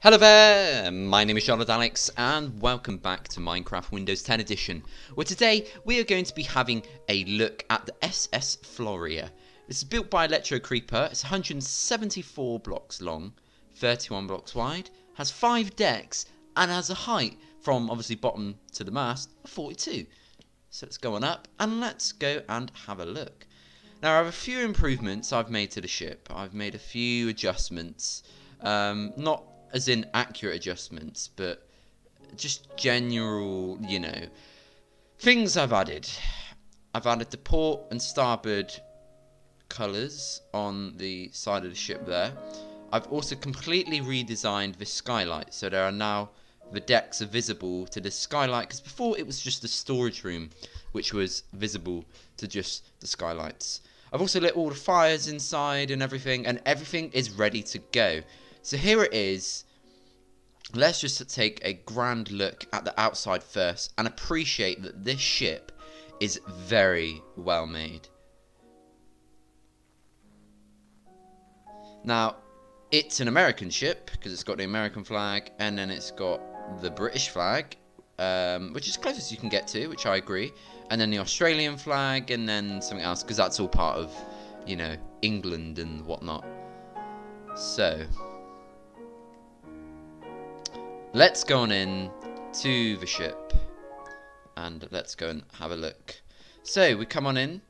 Hello there, my name is Charlotte Alex and welcome back to Minecraft Windows 10 Edition, where today we are going to be having a look at the SS Floria. This is built by ElectroCreeper. It's 174 blocks long, 31 blocks wide, has 5 decks and has a height from obviously bottom to the mast of 42. So let's go on up and let's go and have a look. Now I have a few improvements I've made to the ship. I've made a few adjustments, not as in accurate adjustments, but just general, things I've added. I've added the port and starboard colours on the side of the ship there. I've also completely redesigned the skylight, so there are now, the decks are visible to the skylight, because before it was just the storage room, which was visible to just the skylights. I've also lit all the fires inside and everything is ready to go. So here it is. Let's just take a grand look at the outside first and appreciate that this ship is very well made. Now, it's an American ship because it's got the American flag and then it's got the British flag, which is closest you can get to, which I agree, and then the Australian flag and then something else because that's all part of, England and whatnot. So let's go on in to the ship and let's go and have a look. So we come on in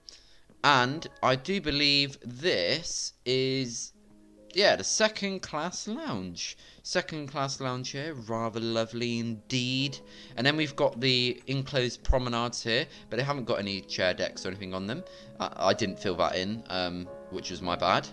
and I do believe this is, the second class lounge. Second class lounge here, rather lovely indeed. And then we've got the enclosed promenades here, but they haven't got any chair decks or anything on them. I didn't fill that in, which was my bad.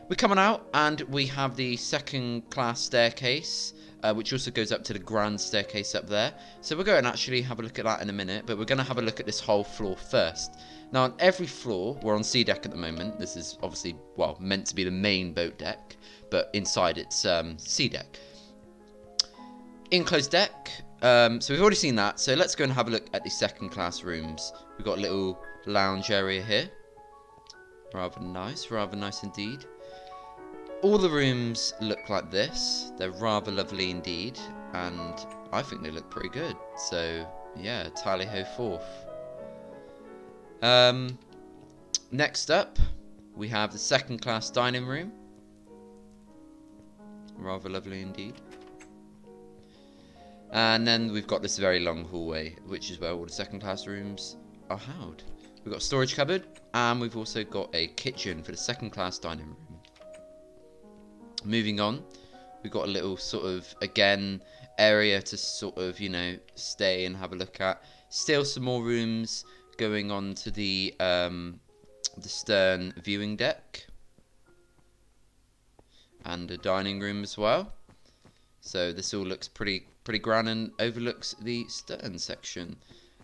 We come on out and we have the second class staircase, which also goes up to the grand staircase up there. So we're going to actually have a look at that in a minute, but we're going to have a look at this whole floor first. Now on every floor, we're on C deck at the moment. This is obviously, meant to be the main boat deck, but inside it's C deck. Enclosed deck, so we've already seen that, so let's go and have a look at the second class rooms. We've got a little lounge area here. Rather nice indeed. All the rooms look like this. They're rather lovely indeed, and I think they look pretty good. So yeah, tally ho forth. Next up, we have the second class dining room. Rather lovely indeed. And then we've got this very long hallway, which is where all the second class rooms are housed. We've got a storage cupboard, and we've also got a kitchen for the second class dining room. Moving on, we've got a little sort of, again, area to sort of, stay and have a look at. Still some more rooms going on to the stern viewing deck. And a dining room as well. So this all looks pretty grand and overlooks the stern section.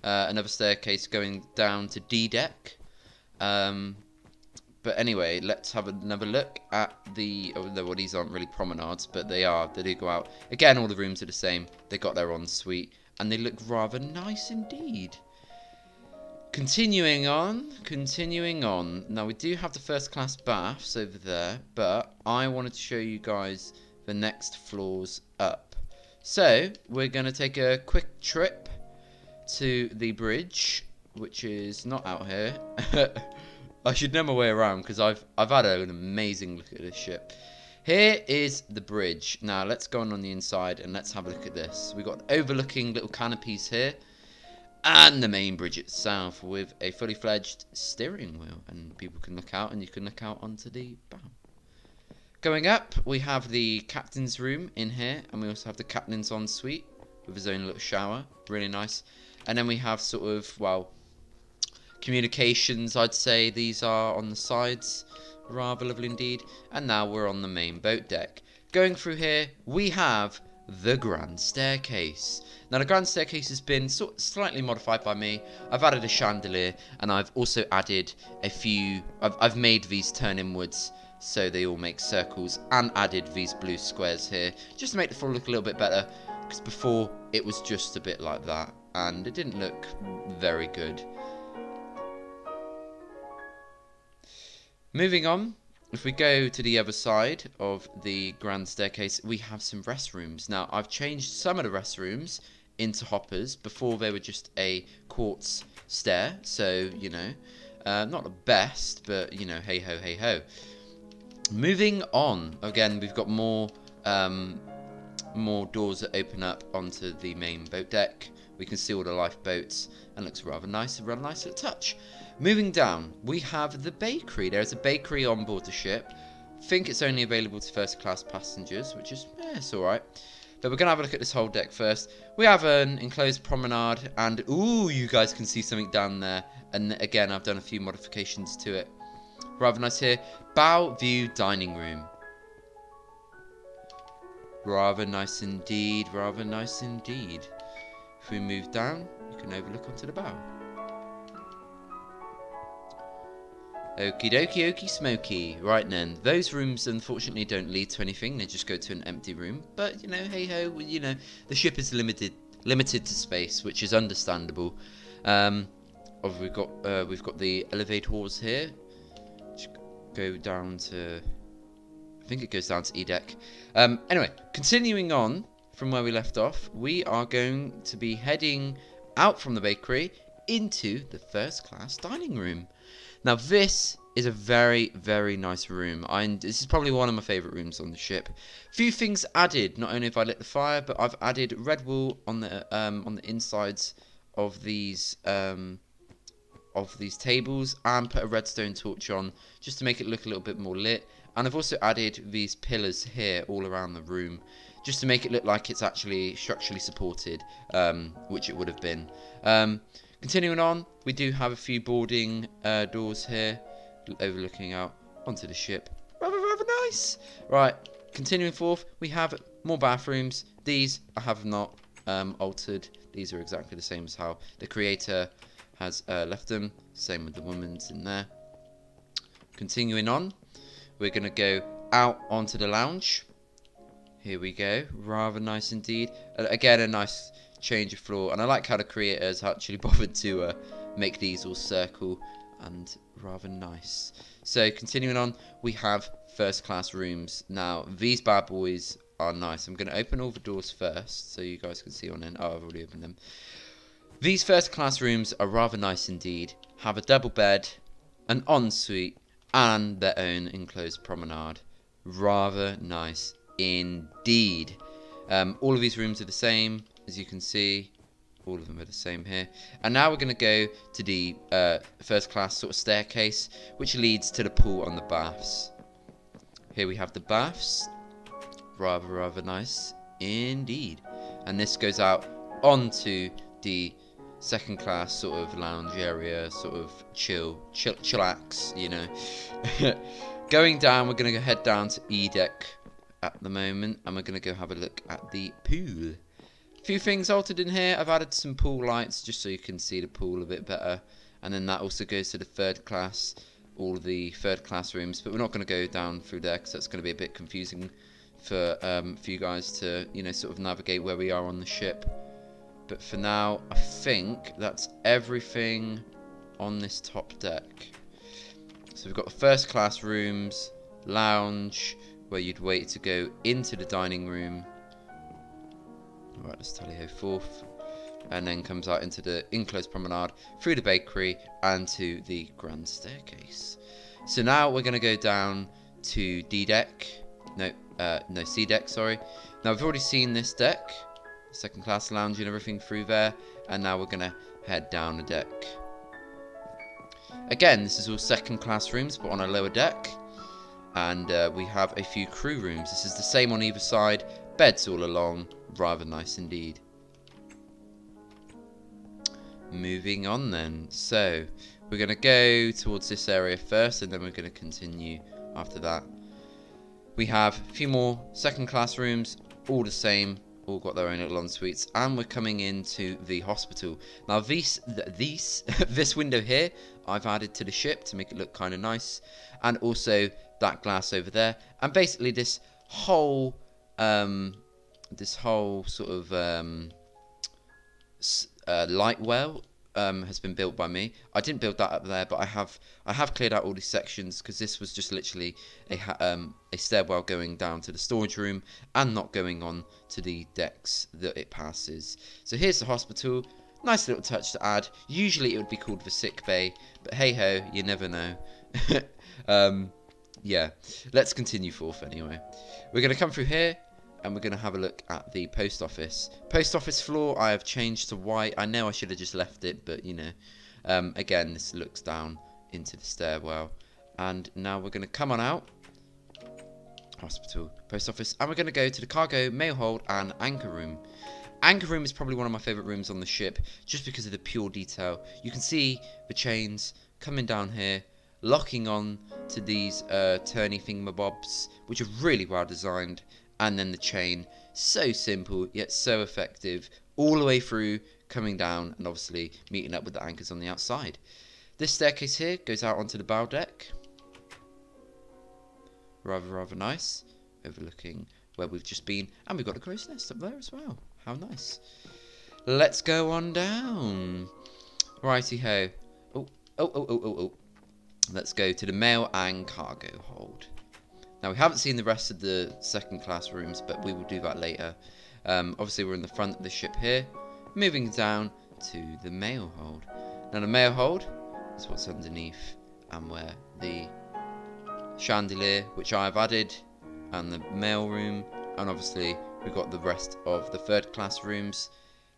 Another staircase going down to D deck. But anyway, let's have another look at the, well, these aren't really promenades, but they do go out. Again, all the rooms are the same. They got their ensuite, and they look rather nice indeed. Continuing on. Now, we do have the first class baths over there, but I wanted to show you guys the next floors up. So, we're going to take a quick trip to the bridge, which is not out here. I should know my way around because I've had an amazing look at this ship. Here is the bridge. Now let's go on the inside and let's have a look at this. We've got overlooking little canopies here and the main bridge itself with a fully fledged steering wheel, and people can look out and you can look out onto the bow. Going up, we have the captain's room in here, and we also have the captain's ensuite with his own little shower. Really nice. And then we have sort of, communications, I'd say these are on the sides. Rather lovely indeed. And now we're on the main boat deck. Going through here, we have the grand staircase. Now the grand staircase has been slightly modified by me. I've added a chandelier, and I've also added a few, I've made these turn inwards so they all make circles, and added these blue squares here just to make the floor look a little bit better, because before it was just a bit like that and it didn't look very good. Moving on, if we go to the other side of the grand staircase, we have some restrooms. Now, I've changed some of the restrooms into hoppers. Before, they were just a quartz stair. So, you know, not the best, but, you know, hey ho, hey ho. Moving on. Again, we've got more doors that open up onto the main boat deck. We can see all the lifeboats, and looks rather nice, a rather nice little touch. Moving down, we have the bakery. There is a bakery on board the ship. I think it's only available to first class passengers, which is, it's alright. But we're going to have a look at this whole deck first. We have an enclosed promenade, and ooh, you guys can see something down there. And again, I've done a few modifications to it. Rather nice here. Bow view dining room. Rather nice indeed, rather nice indeed. If we move down, you can overlook onto the bow. Okie dokie okie smoky. Right then, those rooms unfortunately don't lead to anything, they just go to an empty room. But, you know, hey ho, you know, the ship is limited to space, which is understandable. We've got the elevators here, which go down to, I think it goes down to E deck. Anyway, continuing on from where we left off, we are going to be heading out from the bakery into the first class dining room. Now, this is a very, very nice room. This is probably one of my favourite rooms on the ship. Few things added. Not only have I lit the fire, but I've added red wool on the insides of these tables, and put a redstone torch on just to make it look a little bit more lit. And I've also added these pillars here all around the room, just to make it look like it's actually structurally supported, which it would have been. Continuing on, we do have a few boarding doors here, overlooking out onto the ship. Rather nice. Right, continuing forth, we have more bathrooms. These I have not altered. These are exactly the same as how the creator has left them. Same with the women's in there. Continuing on, we're going to go out onto the lounge. Here we go. Rather nice indeed. Again, a nice change of floor, and I like how the creator has actually bothered to make these all circle, and rather nice. So continuing on, we have first class rooms. Now these bad boys are nice. I'm going to open all the doors first so you guys can see on in. Oh, I've already opened them. These first class rooms are rather nice indeed. Have a double bed, an ensuite, and their own enclosed promenade. Rather nice indeed. All of these rooms are the same. As you can see, all of them are the same here. And now we're going to go to the first class sort of staircase, which leads to the pool and the baths. Here we have the baths. Rather nice indeed. And this goes out onto the second class sort of lounge area, sort of chillax, you know. Going down, we're going to go head down to E deck at the moment, and we're going to go have a look at the pool. Few things altered in here. I've added some pool lights just so you can see the pool a bit better, and then that also goes to the third class, all the third class rooms, but we're not going to go down through there because that's going to be a bit confusing for you guys to, you know, sort of navigate where we are on the ship. But for now, I think that's everything on this top deck. So we've got the first class rooms, lounge, where you'd wait to go into the dining room. Alright, let's tally-ho forth. And then comes out into the enclosed promenade, through the bakery, and to the grand staircase. So now we're going to go down to D deck. No, C deck, sorry. Now, we've already seen this deck. Second class lounge and everything through there. And now we're going to head down the deck. Again, this is all second class rooms, but on a lower deck. And we have a few crew rooms. This is the same on either side. Beds all along. Rather nice indeed. Moving on then. So, we're going to go towards this area first, and then we're going to continue after that. We have a few more second class rooms, all the same, all got their own little en-suites, and we're coming into the hospital. Now this window here, I've added to the ship to make it look kind of nice, and also that glass over there, and basically this whole sort of light well has been built by me. I didn't build that up there, but I have cleared out all these sections because this was just literally a stairwell going down to the storage room and not going on to the decks that it passes. So here's the hospital. Nice little touch to add. Usually it would be called the sick bay, but hey ho, you never know. Yeah, let's continue forth anyway. We're going to come through here and we're going to have a look at the post office. Post office floor I have changed to white. I know I should have just left it, but you know. Again, this looks down into the stairwell. And now we're going to come on out. Hospital, post office, and we're going to go to the cargo, mail hold and anchor room. Anchor room is probably one of my favourite rooms on the ship, just because of the pure detail. You can see the chains coming down here, locking on to these turny thingamabobs, which are really well designed, and then the chain, so simple yet so effective, all the way through, coming down, and obviously meeting up with the anchors on the outside. This staircase here goes out onto the bow deck. Rather nice, overlooking where we've just been, and we've got a crow's nest up there as well. How nice. Let's go on down. Righty ho. Oh. Let's go to the mail and cargo hold. Now we haven't seen the rest of the second class rooms, but we will do that later. Obviously we're in the front of the ship here, moving down to the mail hold. Now the mail hold is what's underneath and where the chandelier, which I've added, and the mail room, and obviously we've got the rest of the third class rooms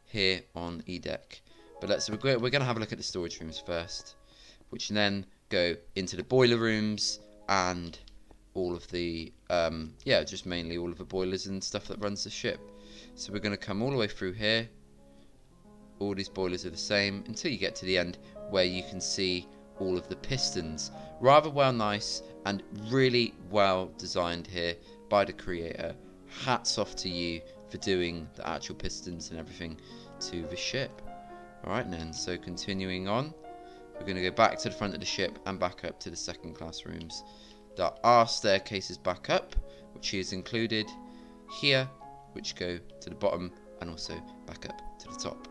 here on E deck. But we're going to have a look at the storage rooms first, which then go into the boiler rooms and all of the yeah, just mainly all of the boilers and stuff that runs the ship. So we're going to come all the way through here. All these boilers are the same until you get to the end where you can see all of the pistons. Rather well nice and really well designed here by the creator. Hats off to you for doing the actual pistons and everything to the ship. Alright then, so continuing on, we're going to go back to the front of the ship and back up to the second class rooms. There are staircases back up, which is included here, which go to the bottom and also back up to the top.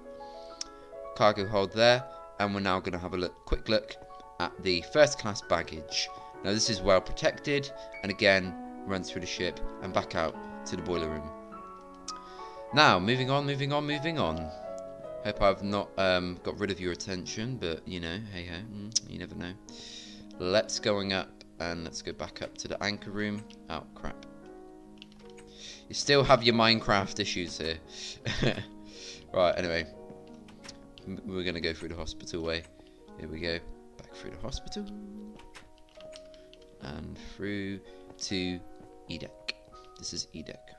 Cargo hold there, and we're now going to have a quick look at the first class baggage. Now this is well protected, and again runs through the ship and back out to the boiler room. Now moving on. Hope I've not got rid of your attention, but you know, hey ho, you never know. Let's going up and let's go back up to the anchor room. Oh crap! You still have your Minecraft issues here. Right. Anyway, we're gonna go through the hospital way. Here we go. Back through the hospital and through to E deck. This is E deck.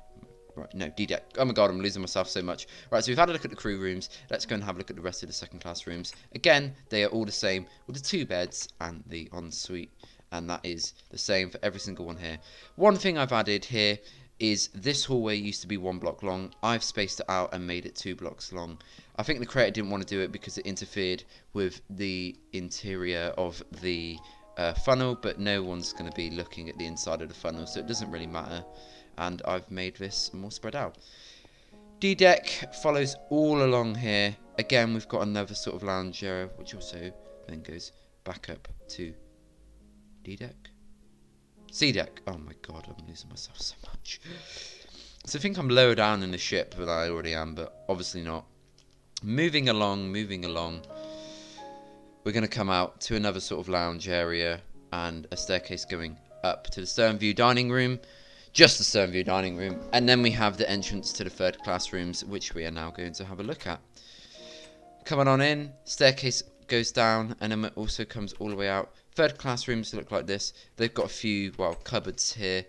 Right, no, D deck. Oh my god, I'm losing myself so much. Right, so we've had a look at the crew rooms. Let's go and have a look at the rest of the second class rooms. Again, they are all the same with the 2 beds and the ensuite, and that is the same for every single one here. One thing I've added here is this hallway used to be 1 block long. I've spaced it out and made it 2 blocks long. I think the creator didn't want to do it because it interfered with the interior of the funnel, but no one's going to be looking at the inside of the funnel, so it doesn't really matter. And I've made this more spread out. D deck follows all along here. Again, we've got another sort of lounge area, which also then goes back up to D deck. C deck. Oh my god, I'm losing myself so much. So I think I'm lower down in the ship than I already am, but obviously not. Moving along. We're going to come out to another sort of lounge area and a staircase going up to the stern view dining room. Just the stern view dining room, and then we have the entrance to the third class rooms, which we are now going to have a look at. Coming on in, staircase goes down, and then it also comes all the way out. Third class rooms look like this. They've got a few, well, cupboards here,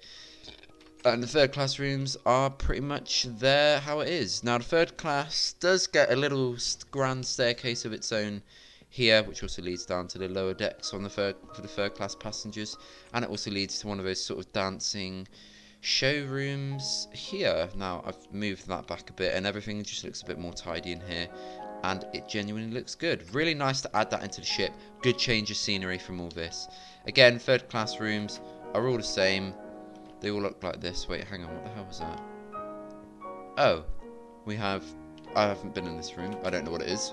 and the third class rooms are pretty much there how it is. Now the third class does get a little grand staircase of its own here, which also leads down to the lower decks on the for the third class passengers, and it also leads to one of those sort of dancing showrooms here. Now I've moved that back a bit and everything just looks a bit more tidy in here, and it genuinely looks good. Really nice to add that into the ship. Good change of scenery from all this. Again, third class rooms are all the same. They all look like this. Wait, hang on, what the hell was that? Oh, I haven't been in this room. I don't know what it is.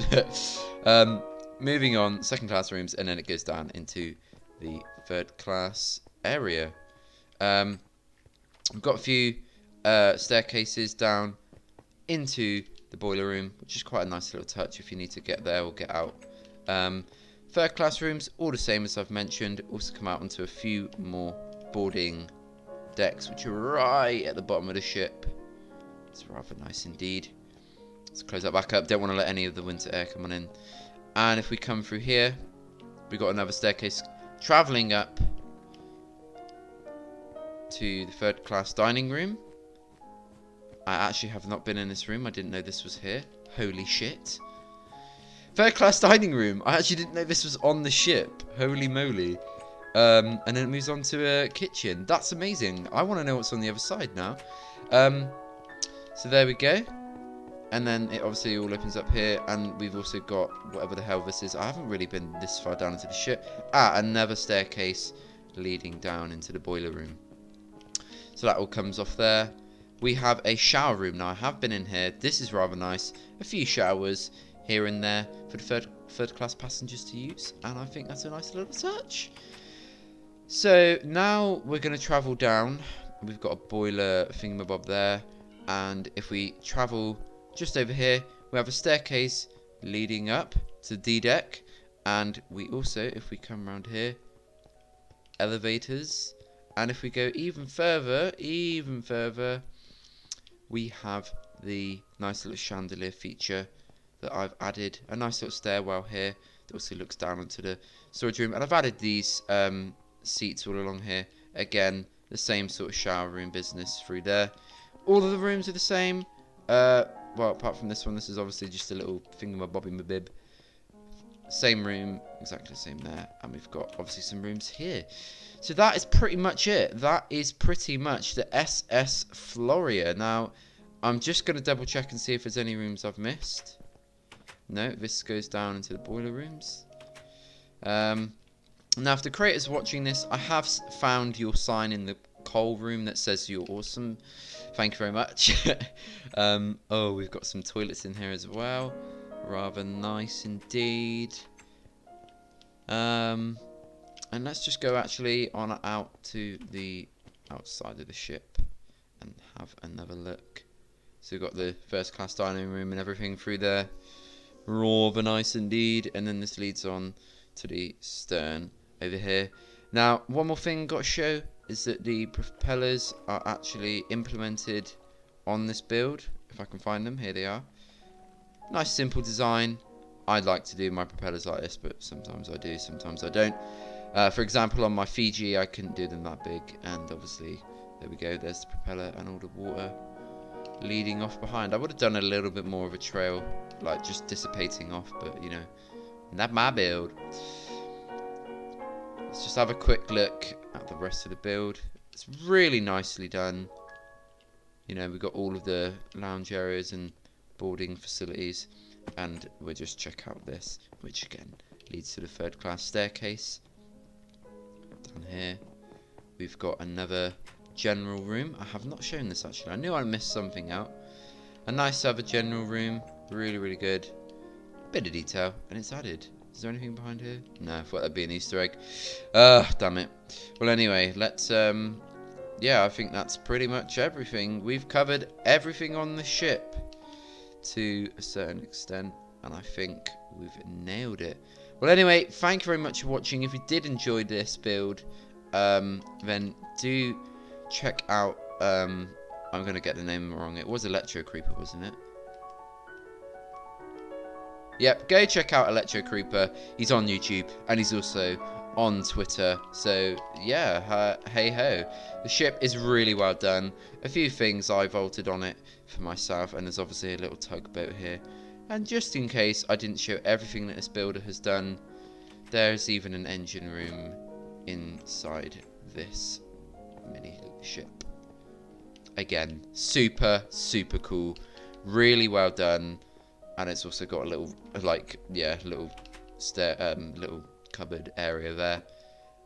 moving on, second class rooms, and then it goes down into the third class area. We've got a few staircases down into the boiler room, which is quite a nice little touch if you need to get there or get out. Third class rooms, all the same as I've mentioned, also come out onto a few more boarding decks, which are right at the bottom of the ship. It's rather nice indeed. Let's close that back up. Don't want to let any of the winter air come on in. And if we come through here, we've got another staircase travelling up to the third class dining room. I actually have not been in this room. I didn't know this was here. Holy shit. Third class dining room. I actually didn't know this was on the ship. Holy moly. And then it moves on to a kitchen. That's amazing. I want to know what's on the other side now. So there we go. And then it obviously all opens up here. And we've also got whatever the hell this is. I haven't really been this far down into the ship. Another staircase leading down into the boiler room. So that all comes off there. We have a shower room. Now I have been in here. This is rather nice. A few showers here and there for the third class passengers to use. And I think that's a nice little touch. So now we're going to travel down. We've got a boiler thingamabob there. And if we travel just over here, we have a staircase leading up to D deck. And we also, if we come around here, elevators. And if we go even further, we have the nice little chandelier feature that I've added. A nice little stairwell here that also looks down onto the storage room. And I've added these seats all along here. Again, the same sort of shower room business through there. All of the rooms are the same. Well, apart from this one, this is obviously just a little thingamabobby-mabib. Same room, exactly the same there. And we've got obviously some rooms here. So that is pretty much it. That is pretty much the SS Floria. Now, I'm just going to double check and see if there's any rooms I've missed. No, this goes down into the boiler rooms. Now, if the creators watching this, I have found your sign in the coal room that says you're awesome. Thank you very much. Oh, we've got some toilets in here as well. Rather nice indeed. And let's just go actually on out to the outside of the ship and have another look. So we've got the first class dining room and everything through there. Rather nice indeed. And then this leads on to the stern over here. Now, one more thing I've got to show is that the propellers are actually implemented on this build. If I can find them, here they are. Nice simple design. I'd like to do my propellers like this, but sometimes I do, sometimes I don't. For example, on my Fiji, I couldn't do them that big, and obviously, there we go, there's the propeller and all the water leading off behind. I would have done a little bit more of a trail, like just dissipating off, but you know, not my build. Let's just have a quick look at the rest of the build. It's really nicely done. You know, we've got all of the lounge areas and boarding facilities, and we'll just check out this, which again leads to the third class staircase. Down here we've got another general room. I have not shown this actually. I knew I missed something out. A nice other general room, really good. Bit of detail, and it's added. Is there anything behind here? No, I thought that'd be an Easter egg. Damn it. Well, anyway, let's yeah, I think that's pretty much everything. We've covered everything on the ship to a certain extent, and I think we've nailed it. Well, anyway, thank you very much for watching. If you did enjoy this build, then do check out, I'm going to get the name wrong. It was ElectroCreeper, wasn't it? Yep, go check out ElectroCreeper. He's on YouTube, and he's also on Twitter. So, yeah, hey-ho. The ship is really well done. A few things I've altered on it for myself, and there's obviously a little tugboat here. And just in case I didn't show everything that this builder has done, there's even an engine room inside this mini ship. Again, super cool, really well done, and it's also got a little, like, yeah, little cupboard area there,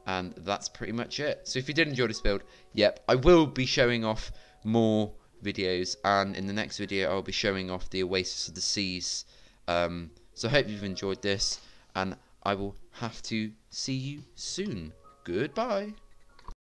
and that's pretty much it. So if you did enjoy this build, yep, I will be showing off more videos, and in the next video I'll be showing off the Oasis of the Seas. So I hope you've enjoyed this, and I will have to see you soon. Goodbye.